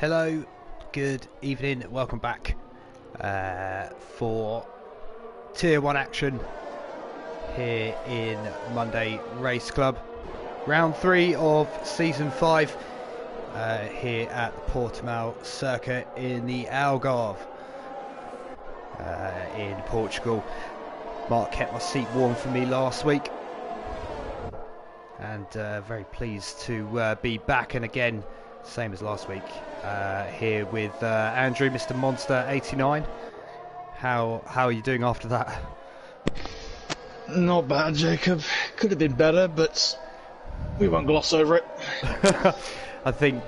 Hello, good evening, welcome back for Tier 1 action here in Monday Race Club. Round 3 of Season 5 here at the Portugal circuit in the Algarve in Portugal. Mark kept my seat warm for me last week and very pleased to be back, and again, same as last week, here with Andrew, Mr. Monster 89. How are you doing after that? Not bad, Jacob. Could have been better, but we won't gloss over it. I think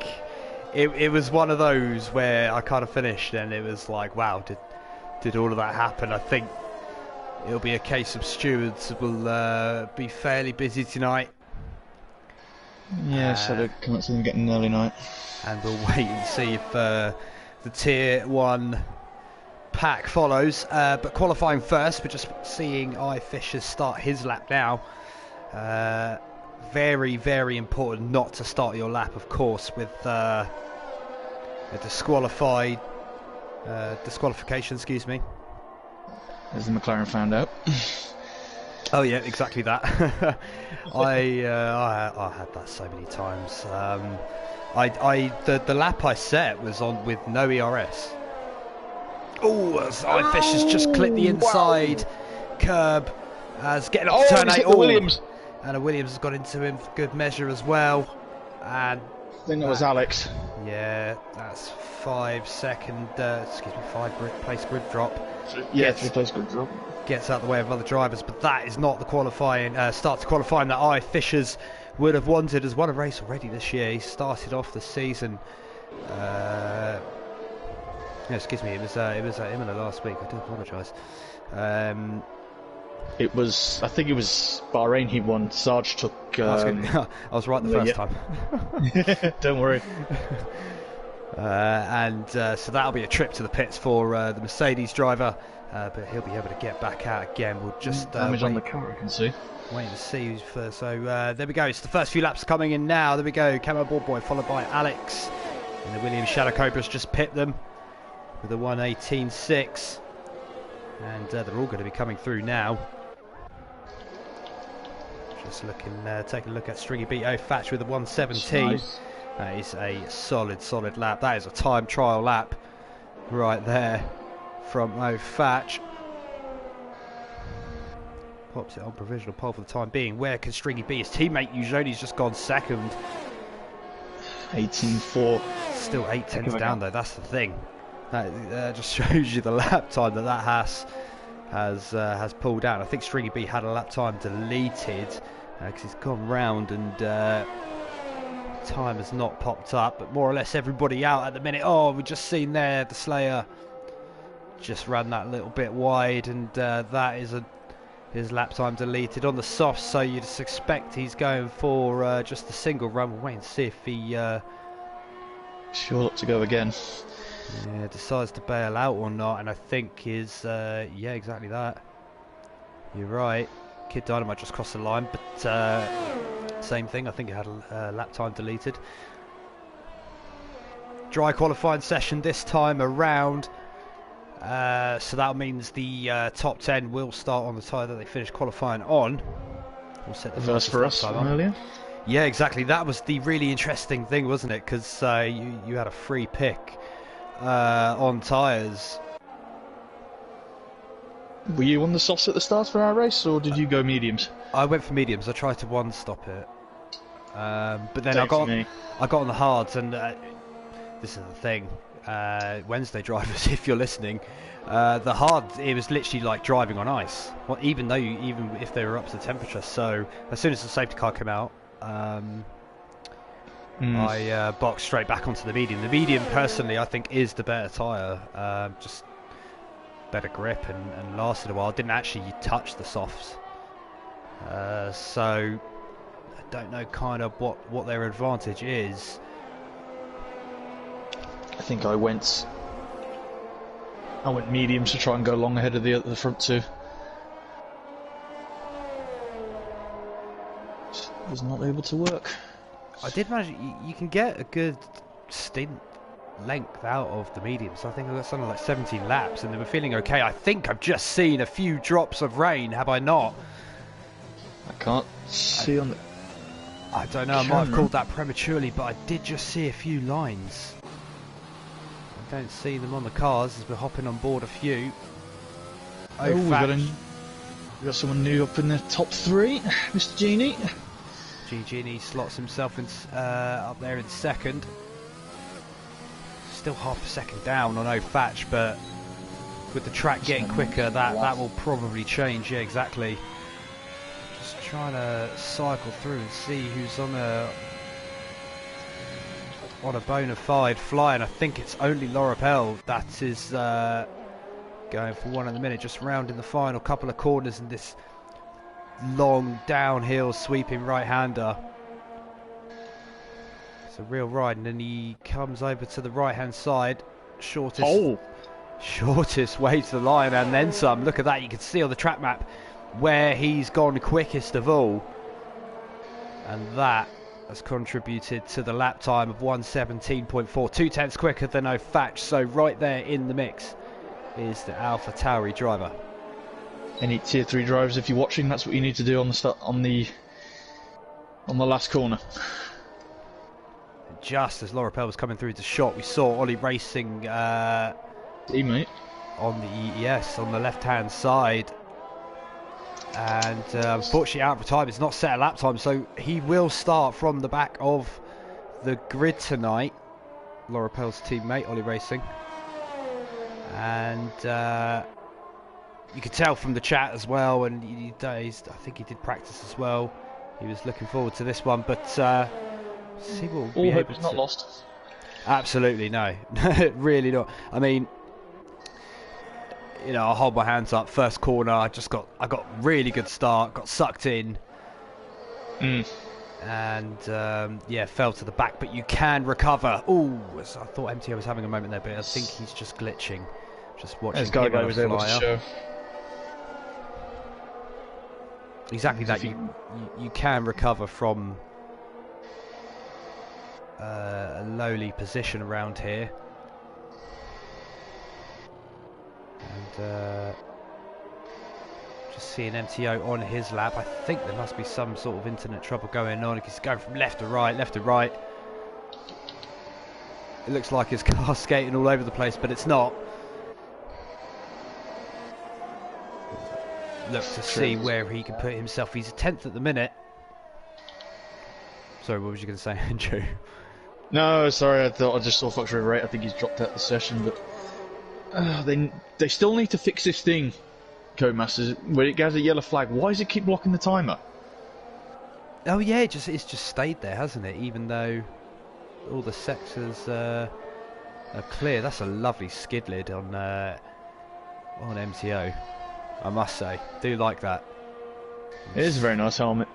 it was one of those where I kind of finished and it was like, wow, did all of that happen? I think it'll be a case of stewards will be fairly busy tonight. Yeah, so they can't see them getting an early night. And we'll wait and see if the Tier 1 pack follows. But qualifying first, we're just seeing Fisher start his lap now. Very, very important not to start your lap, of course, with a disqualification, excuse me. As the McLaren found out. Oh yeah, exactly that. I had that so many times. The lap I set was on with no ERS. Oh, Fish has just clipped the inside curb as getting off turn 8. Williams. And a Williams has got into him for good measure as well. And I think that was Alex. Yeah, that's 5 second, 5 place grid drop. Yeah, 3 place grid drop. Gets out the way of other drivers, but that is not the qualifying start to qualifying that Fishers would have wanted. Has won a race already this year. He started off the season. No, excuse me. It was Imola last week. I do apologise. It was. I think it was Bahrain. He won. Sarge took. I was right the first time. Don't worry. So that'll be a trip to the pits for the Mercedes driver. But he'll be able to get back out again. We'll just damage on the car, I can see. Wait to see who's first. So there we go. It's the first few laps coming in now. There we go. Camo Board Boy followed by Alex, and the Williams Shadow Cobras just pipped them with a 1:18.6, and they're all going to be coming through now. Just looking, taking a look at Stringy Beat Fatch with a 1:17. Nice. That is a solid lap. That is a time trial lap right there from Fatch. Pops it on provisional pole for the time being. Where can Stringy be? His teammate Eugeni's just gone second. 18.4. Still 8/10 down though. That's the thing. That just shows you the lap time that has pulled out. I think Stringy B had a lap time deleted because he's gone round and time has not popped up. But more or less everybody out at the minute. Oh, we've just seen there the Slayer just ran that little bit wide, and that is his lap time deleted on the soft, so you'd suspect he's going for just a single run. We'll wait and see if he sure to go again. Yeah, decides to bail out or not, and I think yeah, exactly that. You're right. Kid Dynamite just crossed the line, but same thing. I think it had a lap time deleted. Dry qualifying session this time around. So that means the top 10 will start on the tyre that they finish qualifying on. We'll set the first for us earlier. Yeah, exactly. That was the really interesting thing, wasn't it? Because you had a free pick on tyres. Were you on the softs at the start for our race, or did you go mediums? I went for mediums. I tried to one-stop it, but then I got on the hards, and this is the thing. Wednesday drivers, if you're listening, the hard, it was literally like driving on ice. Well, even if they were up to the temperature. So as soon as the safety car came out, I boxed straight back onto the medium. The medium, personally, I think is the better tyre. Just better grip and lasted a while. Didn't actually touch the softs. So I don't know kind of what their advantage is. I think I went mediums to try and go long ahead of the front two. Was not able to work. I did manage. You can get a good stint length out of the mediums. I think I've got something like 17 laps, and they were feeling okay. I think I've just seen a few drops of rain, have I not? I can't see on the... I don't know, I might have called that prematurely, but I did just see a few lines. I don't see them on the cars as we're hopping on board a few. We got someone new up in the top 3, Mr. Genie. Genie slots himself in, up there in second. Still half a second down on O'Fatch, but with the track getting quicker, that will probably change. Yeah, exactly. Just trying to cycle through and see who's on a bona fide fly, and I think it's only Laura Pell that is going for one in the minute, just rounding the final couple of corners in this long downhill sweeping right-hander. It's a real ride, and then he comes over to the right-hand side, shortest way to the line, and then some. Look at that, you can see on the track map where he's gone quickest of all, and that has contributed to the lap time of 1:17.4, 2/10 quicker than O'Fatch. So right there in the mix is the Alpha Tauri driver. Any tier 3 drivers, if you're watching, that's what you need to do on the last corner. Just as Laura Pell was coming through the shot, we saw Ollie Racing teammate on the EES on the left-hand side, and unfortunately out of time. It's not set a lap time, so he will start from the back of the grid tonight. Laura Pell's teammate, Ollie Racing, and you could tell from the chat as well, and I think he did practice as well. He was looking forward to this one, but see what we'll all hope is not lost. Absolutely no, really not. I mean, you know, I'll hold my hands up. First corner, I got really good start, got sucked in, and yeah, fell to the back. But you can recover. Oh, I thought MTO was having a moment there, but I think he's just glitching. Just watching. This guy was able to show. Exactly that. You can recover from a lowly position around here. And just seeing MTO on his lap. I think there must be some sort of internet trouble going on. He's going from left to right, left to right. It looks like his car's skating all over the place, but it's not. Look to see where he can put himself. He's a 10th at the minute. Sorry, what was you going to say, Andrew? No, sorry, I just saw Fox River 8. I think he's dropped out the session, but they still need to fix this thing, Codemasters. When it has a yellow flag, why does it keep blocking the timer? Oh yeah, it's just stayed there, hasn't it? Even though all the sectors are clear. That's a lovely skid lid on MTO. I must say, do like that. It is a very nice helmet.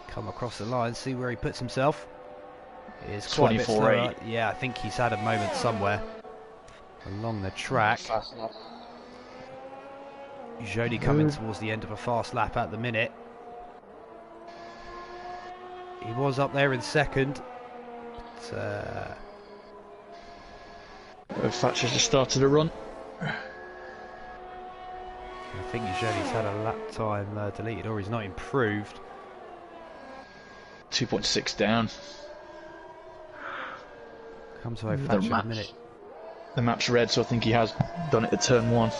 Come across the line, see where he puts himself. It is quite a bit slower. Yeah, I think he's had a moment somewhere along the track. Jody coming towards the end of a fast lap at the minute. He was up there in second. But, Thatcher just started a run. I think Jody's had a lap time deleted, or he's not improved. 2.6 down. Come to O'Fatch in a minute. The map's red, so I think he has done it at turn 1.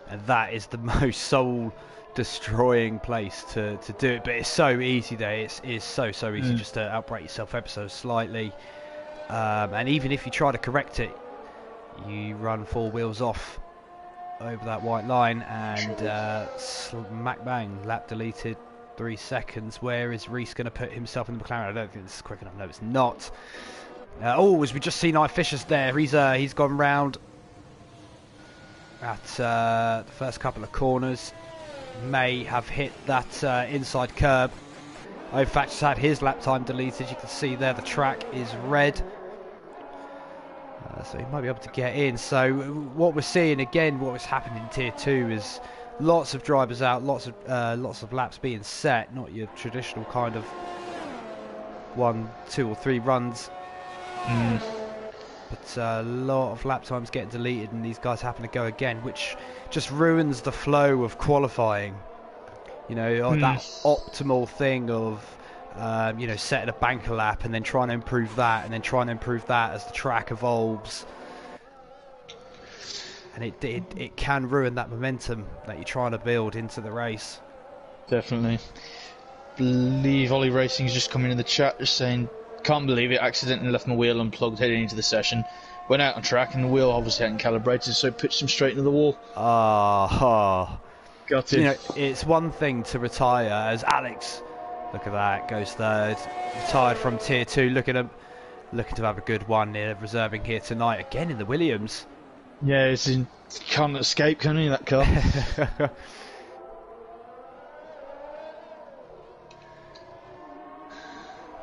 And that is the most soul-destroying place to do it, but it's so easy there. It is so easy just to outbrake yourself ever so slightly. And even if you try to correct it, you run 4 wheels off over that white line, and smack bang, lap deleted, 3 seconds. Where is Reese going to put himself in the McLaren? I don't think this is quick enough. No, it's not. As we just seen Fisher's there. He's gone round at the first couple of corners. May have hit that inside curb. O'Fatch has had his lap time deleted. You can see there the track is red. So he might be able to get in. So what we're seeing again, what was happening in Tier 2 is lots of drivers out, lots of laps being set, not your traditional kind of 1, 2 or 3 runs But a lot of lap times getting deleted and these guys having to go again, which just ruins the flow of qualifying. You know, that optimal thing of, you know, setting a banker lap and then trying to improve that and then trying to improve that as the track evolves. And it can ruin that momentum that you're trying to build into the race. Definitely. Believe Ollie Racing's just coming in the chat just saying, can't believe it, accidentally left my wheel unplugged heading into the session. Went out on track and the wheel obviously hadn't calibrated, so pitched him straight into the wall. Got it. You know, it's one thing to retire as Alex, look at that, goes third, retired from tier 2, look at him, looking to have a good one here, reserving here tonight, again in the Williams. Yeah, can't escape, can he, that car?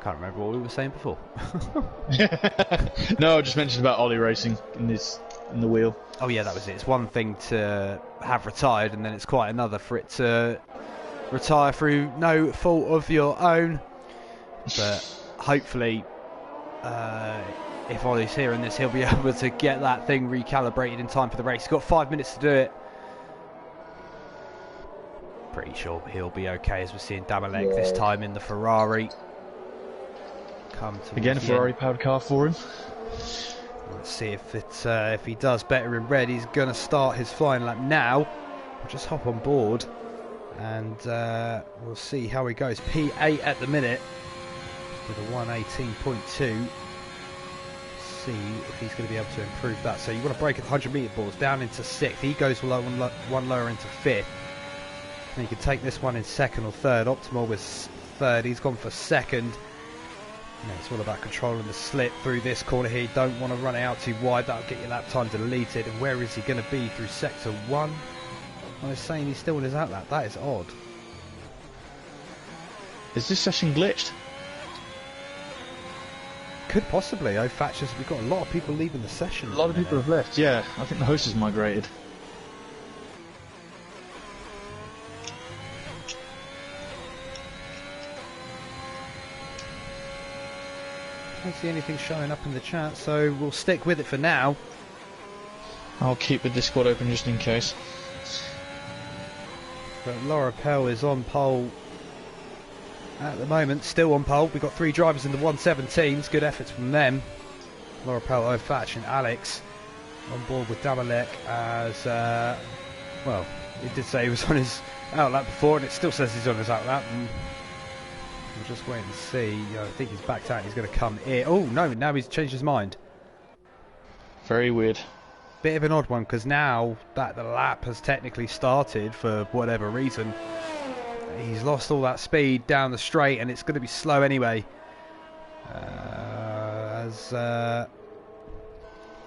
Can't remember what we were saying before. No, I just mentioned about Ollie Racing in the wheel. Oh yeah, that was it. It's one thing to have retired, and then it's quite another for it to retire through no fault of your own. But hopefully, if Ollie's hearing this, he'll be able to get that thing recalibrated in time for the race. He's got 5 minutes to do it. Pretty sure he'll be okay, as we're seeing Damalek this time in the Ferrari. Again, a Ferrari-powered car for him. Let's see if he does better in red. He's going to start his flying lap now. We'll just hop on board and we'll see how he goes. P8 at the minute with a 118.2. See if he's going to be able to improve that. So you want to break at the 100 metre balls down into 6th. He goes one lower into 5th. And you can take this one in 2nd or 3rd. Optimal was 3rd. He's gone for 2nd. You know, it's all about controlling the slip through this corner here. You don't want to run it out too wide. That'll get your lap time deleted. And where is he going to be through sector 1? I was saying he's still in his outlap. That is odd. Is this session glitched? Could possibly. Oh, Thatcher's, we've got a lot of people leaving the session. A lot of people have left. Yeah, I think the host has migrated. I don't see anything showing up in the chat, so we'll stick with it for now. I'll keep the Discord open just in case. But Laura Pell is on pole at the moment, still on pole. We've got 3 drivers in the 117s, good efforts from them. Laura Pell, O'Fatch and Alex on board with Damalek as, well, it did say he was on his outlap before, and it still says he's on his outlap. And we'll just wait and see. I think he's backed out. He's going to come in. Oh no! Now he's changed his mind. Very weird. Bit of an odd one, because now that the lap has technically started for whatever reason, he's lost all that speed down the straight, and it's going to be slow anyway. As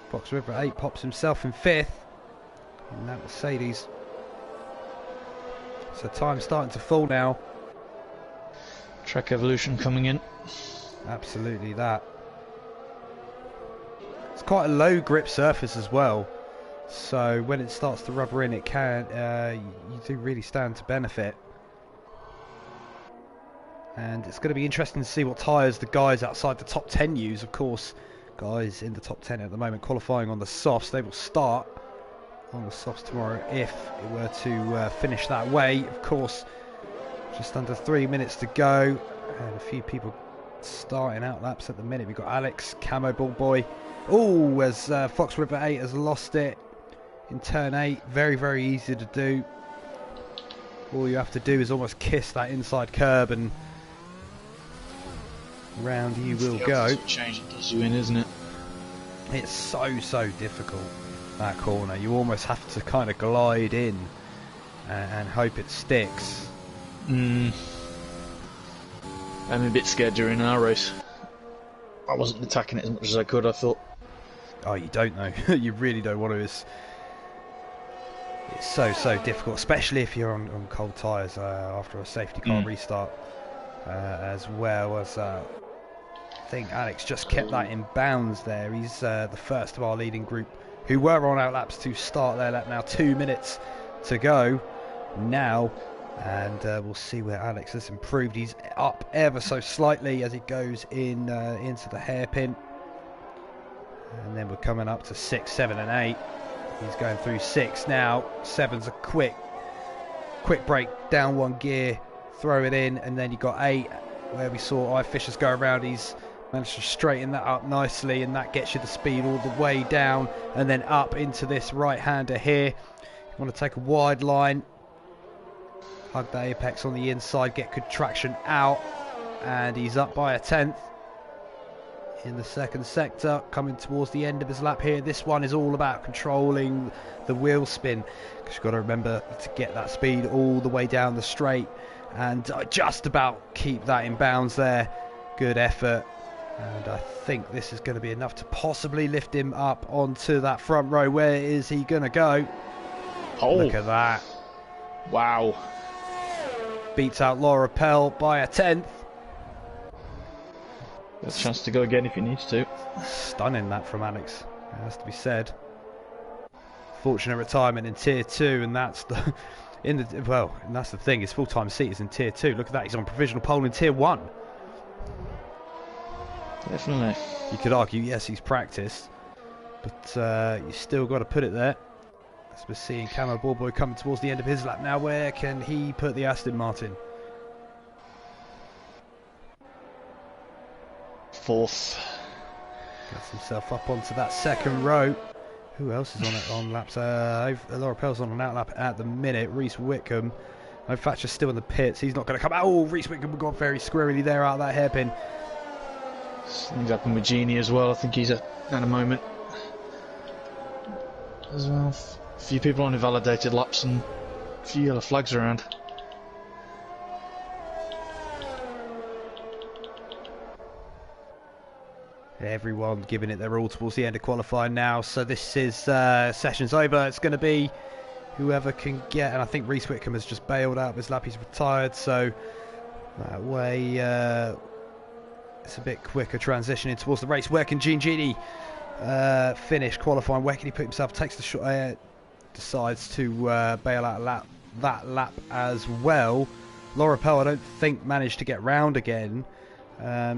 Fox River 8 pops himself in 5th in that Mercedes. So time's starting to fall now. Track evolution coming in. Absolutely that. It's quite a low grip surface as well, so when it starts to rubber in, it can you do really stand to benefit. And it's going to be interesting to see what tyres the guys outside the top 10 use. Of course, guys in the top 10 at the moment qualifying on the softs. They will start on the softs tomorrow if it were to finish that way. Of course, just under 3 minutes to go, and a few people starting out laps at the minute. We've got Alex, Camo Ball Boy. Oh, as Fox River 8 has lost it in turn 8. Very, very easy to do. All you have to do is almost kiss that inside curb and round you will go. Change it does you in, isn't it? It's so difficult, that corner. You almost have to kind of glide in and hope it sticks. I'm a bit scared during our race. I wasn't attacking it as much as I could, I thought. Oh, you don't know. You really don't want to. It's so difficult, especially if you're on cold tyres after a safety car restart, as well as I think Alex just kept that in bounds there. He's the first of our leading group who were on out laps to start their lap now. 2 minutes to go now, and we'll see where Alex has improved. He's up ever so slightly as he goes in into the hairpin. And then we're coming up to 6, 7 and 8. He's going through 6 now. 7's a quick break, down 1 gear, throw it in, and then you got 8 where we saw I Fishers go around. He's managed to straighten that up nicely, and that gets you the speed all the way down and then up into this right-hander here. You want to take a wide line, hug the apex on the inside, get good traction out, and he's up by a 10th in the second sector, coming towards the end of his lap here. This one is all about controlling the wheel spin, because you've got to remember to get that speed all the way down the straight and just about keep that in bounds there. Good effort, and I think this is going to be enough to possibly lift him up onto that front row. Where is he going to go? Oh, look at that. Wow. Beats out Laura Pell by a 10th. Got a chance to go again if he needs to. Stunning that from Alex, it has to be said. Fortunate retirement in tier 2, and that's the and that's the thing, his full-time seat is in tier 2. Look at that, he's on provisional pole in tier 1. Definitely. You could argue, yes, he's practiced, but you still got to put it there. As we're seeing Camo Ballboy coming towards the end of his lap now. Where can he put the Aston Martin? 4th. Gets himself up onto that second row. Who else is on it on laps? Laura Pell's on an out lap at the minute. Reese Whitcomb. Thatcher's still in the pits. He's not going to come out. Oh, Reese Whitcomb got very squirrely there out of that hairpin. Things happened with Genie as well. I think he's at a moment as well. A few people on invalidated laps and a few yellow flags around. Everyone giving it their all towards the end of qualifying now. So this is session's over. It's going to be whoever can get, and I think Reese Whitcomb has just bailed out of his lap. He's retired, so that way it's a bit quicker transitioning towards the race. Where can Genie finish qualifying? Where can he put himself? Takes the shot, decides to bail out that lap as well. Laura Pell, I don't think, managed to get round again.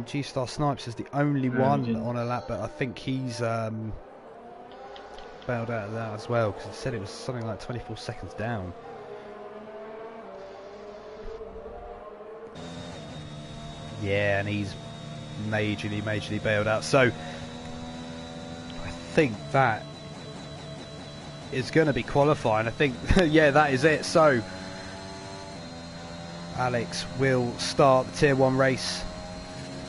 G-Star Snipes is the only one on a lap, but I think he's bailed out of that as well, because it said it was something like 24 seconds down. Yeah, and he's majorly bailed out. So I think that is going to be qualifying. I think, yeah, that is it. So Alex will start the Tier 1 race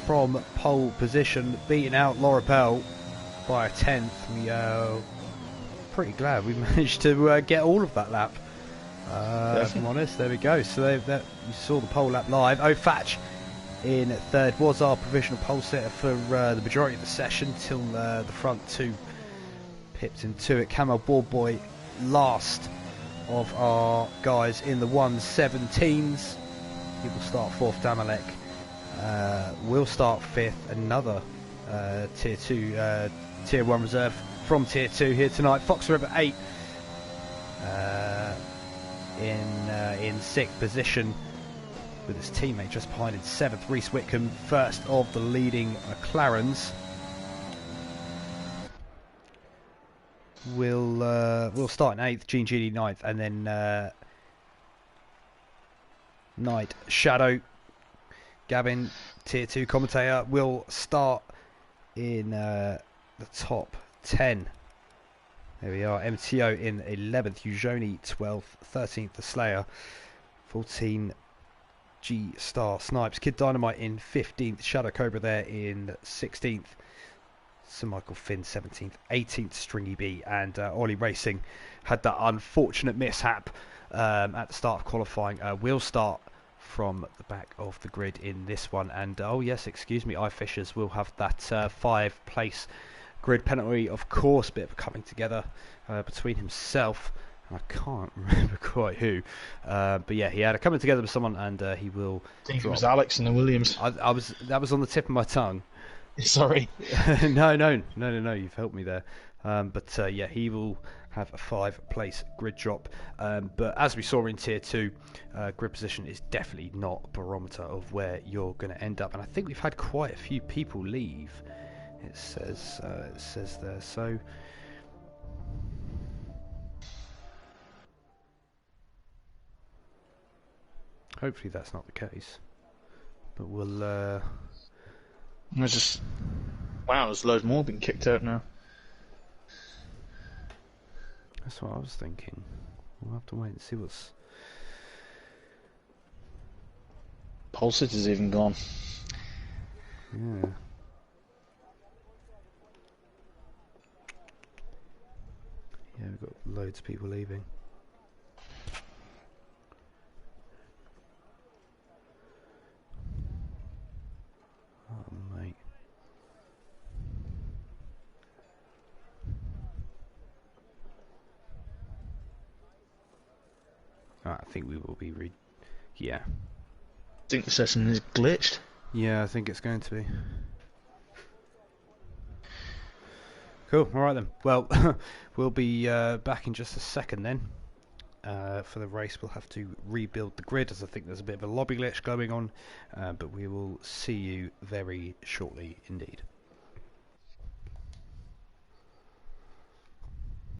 from pole position, beating out Laura Pell by a 10th. We are pretty glad we managed to get all of that lap. If I'm honest, there we go. So you saw the pole lap live. Thatch in 3rd was our provisional pole setter for the majority of the session till the front 2 pipped into it. Camo Ballboy last of our guys in the 117s. He will start 4th. Damalek will start 5th. Another tier 2 tier 1 reserve from tier 2 here tonight. Fox River 8 in 6th position with his teammate just behind in 7th. Reese Whitcomb, first of the leading McLarens. We'll start in 8th, Genie 9th, and then Night Shadow. Gavin, tier 2 commentator, will start in the top 10. There we are. MTO in 11th, Eugenie 12th, 13th the Slayer, 14 G-Star Snipes, Kid Dynamite in 15th, Shadow Cobra there in 16th, Sir Michael Finn 17th, 18th Stringy B, and Ollie Racing had that unfortunate mishap at the start of qualifying. We'll start from the back of the grid in this one, and oh yes, excuse me, I Fishers will have that 5th place grid penalty, of course. Bit of a coming together between himself and I can't remember quite who, but yeah, he had a coming together with someone, and he will. I think it was Alex and the Williams. That was on the tip of my tongue. Sorry. No, you've helped me there. But yeah, he will have a 5th place grid drop. But as we saw in tier 2, grid position is definitely not a barometer of where you're going to end up. And I think we've had quite a few people leave It says there. So hopefully that's not the case. But we'll. There's just wow. There's loads more being kicked out now. That's what I was thinking. We'll have to wait and see what's. Pulsit is even gone. Yeah. Yeah, we've got loads of people leaving. Oh, mate. Alright, I think we will be yeah. I think the session is glitched. Yeah, I think it's going to be. Cool, alright then. Well, we'll be back in just a second then. For the race, we'll have to rebuild the grid, as I think there's a bit of a lobby glitch going on. But we will see you very shortly indeed.